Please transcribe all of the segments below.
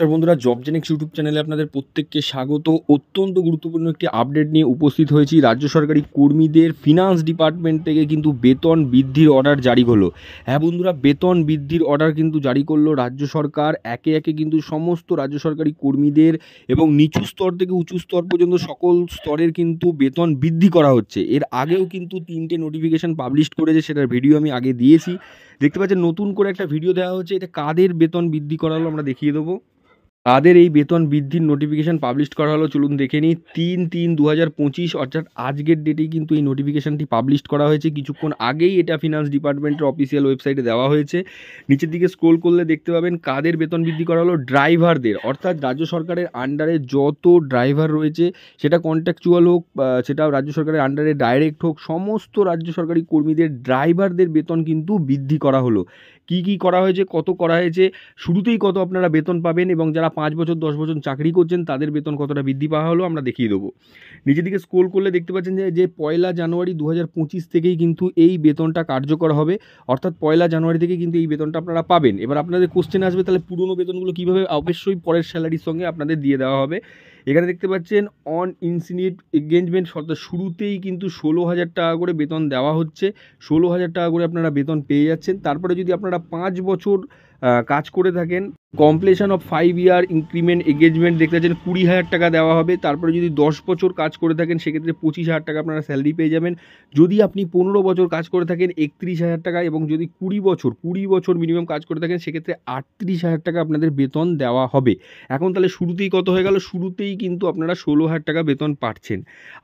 নমস্কার বন্ধুরা, জবজেনিক্স ইউটিউব চ্যানেলে আপনাদের প্রত্যেককে স্বাগত। অত্যন্ত গুরুত্বপূর্ণ একটি আপডেট নিয়ে উপস্থিত হয়েছি। রাজ্য সরকারি কর্মীদের ফিনান্স ডিপার্টমেন্ট থেকে কিন্তু বেতন বৃদ্ধির অর্ডার জারি হলো। হ্যাঁ বন্ধুরা, বেতন বৃদ্ধির অর্ডার কিন্তু জারি করলো রাজ্য সরকার। একে একে কিন্তু সমস্ত রাজ্য সরকারি কর্মীদের এবং নিচু স্তর থেকে উঁচু স্তর পর্যন্ত সকল স্তরের কিন্তু বেতন বৃদ্ধি করা হচ্ছে। এর আগেও কিন্তু 3টে নোটিফিকেশন পাবলিশ করেছে, সেটার ভিডিও আমি আগে দিয়েছি। দেখতে পাচ্ছেন নতুন করে একটা ভিডিও দেওয়া হচ্ছে। এটা কাদের বেতন বৃদ্ধি করা হলো আমরা দেখিয়ে দেবো। তাদের এই বেতন বৃদ্ধির নোটিফিকেশন পাবলিশ করা হলো, চলুন দেখে নিই। 3/3/2025 অর্থাৎ আজকের ডেটেই কিন্তু এই নোটিফিকেশনটি পাবলিশ করা হয়েছে। কিছুক্ষণ আগেই এটা ফিনান্স ডিপার্টমেন্টের অফিসিয়াল ওয়েবসাইটে দেওয়া হয়েছে। নিচের দিকে স্ক্রোল করলে দেখতে পাবেন কাদের বেতন বৃদ্ধি করা হলো। ড্রাইভারদের, অর্থাৎ রাজ্য সরকারের আন্ডারে যত ড্রাইভার রয়েছে, সেটা কন্ট্রাকচুয়াল হোক, সেটা রাজ্য সরকারের আন্ডারে ডাইরেক্ট হোক, সমস্ত রাজ্য সরকারি কর্মীদের ড্রাইভারদের বেতন কিন্তু বৃদ্ধি করা হলো। কি কি করা হয়েছে, কত করা হয়েছে, শুরুতেই কত আপনারা বেতন পাবেন এবং যারা 5 বছর 10 বছর চাকরি করছেন তাদের বেতন কতটা বৃদ্ধি পাওয়া হলো আমরা দেখিয়ে দেবো। নিচের দিকে স্ক্রোল করলে দেখতে পাচ্ছেন যে 1 জানুয়ারি 2025 থেকেই কিন্তু এই বেতনটা কার্যকর হবে। অর্থাৎ 1 জানুয়ারি থেকে কিন্তু এই বেতনটা আপনারা পাবেন। এবার আপনাদের কোশ্চেন আসবে, তাহলে পুরনো বেতনগুলো কীভাবে? অবশ্যই পরের স্যালারির সঙ্গে আপনাদের দিয়ে দেওয়া হবে। এখানে দেখতে পাচ্ছেন অন ইনসিনিয়েট এঙ্গেজমেন্ট, অর্থাৎ শুরুতেই কিন্তু 16,000 টাকা করে বেতন দেওয়া হচ্ছে। 16,000 টাকা করে আপনারা বেতন পেয়ে যাচ্ছেন। তারপরে যদি আপনারা 5 বছর কাজ করে থাকেন, completion of 5 year increment engagement দেখতে পাচ্ছেন 20,000 টাকা দেওয়া হবে। তারপরে যদি 10 বছর কাজ করে থাকেন সেক্ষেত্রে 25,000 টাকা আপনারা স্যালারি পেয়ে যাবেন। যদি আপনি 15 বছর কাজ করে থাকেন 31,000 টাকা, এবং যদি 20 বছর মিনিমাম কাজ করে থাকেন সেক্ষেত্রে 38,000 টাকা আপনাদের বেতন দেওয়া হবে। এখন তাহলে শুরুতেই কত হয়ে গেল? শুরুতেই কিন্তু আপনারা 16,000 টাকা বেতন পাচ্ছেন।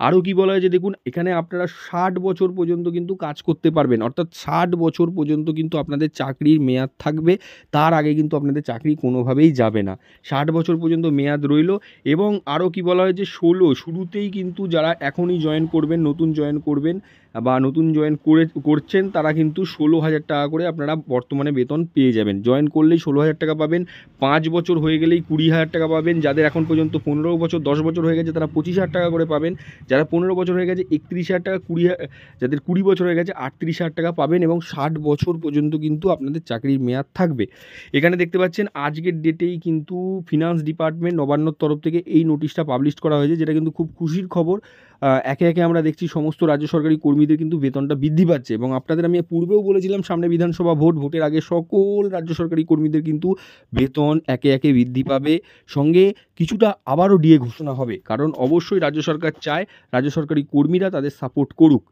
আরও কি বলা হয়েছে দেখুন, এখানে আপনারা 60 বছর পর্যন্ত কিন্তু কাজ করতে পারবেন। অর্থাৎ 60 বছর পর্যন্ত কিন্তু আপনাদের চাকরির মেয়াদ থাকবে। তার আগে কিন্তু আপনাদের চাকরি কোনোভাবেই যাবে না। 60 বছর পর্যন্ত মেয়াদ রইল। এবং আরও কি বলা হয়েছে, শুরুতেই কিন্তু যারা এখনই জয়েন করবেন, নতুন জয়েন করবেন বা নতুন জয়েন করছেন, তারা কিন্তু 16,000 টাকা করে আপনারা বর্তমানে বেতন পেয়ে যাবেন। জয়েন করলেই 16,000 টাকা পাবেন। 5 বছর হয়ে গেলেই 20,000 টাকা পাবেন। যাদের এখন পর্যন্ত 15 বছর 10 বছর হয়ে গেছে তারা 25,000 টাকা করে পাবেন। যারা 15 বছর হয়ে গেছে 31,000 টাকা, যাদের 20 বছর হয়ে গেছে 38,000 টাকা পাবেন। এবং 60 বছর পর্যন্ত কিন্তু আপনাদের চাকরির মেয়াদ থাকবে। এখানে দেখতে পাচ্ছেন আজকের ডেটেই কিন্তু ফিনান্স ডিপার্টমেন্ট নবান্নর তরফ থেকে এই নোটিশটা পাবলিশ করা হয়েছে, যেটা কিন্তু খুব খুশির খবর। একে একে আমরা দেখছি সমস্ত রাজ্য সরকারি কর্মীদের কিন্তু বেতনটা বৃদ্ধি পাচ্ছে। এবং আপনাদের আমি পূর্বেও বলেছিলাম সামনে বিধানসভা ভোটের আগে সকল রাজ্য সরকারি কর্মীদের কিন্তু বেতন একে একে বৃদ্ধি পাবে। সঙ্গে কিছুটা আবারও ডিএ ঘোষণা হবে, কারণ অবশ্যই রাজ্য সরকার চায় রাজ্য সরকারি কর্মীরা তাদের সাপোর্ট করুক।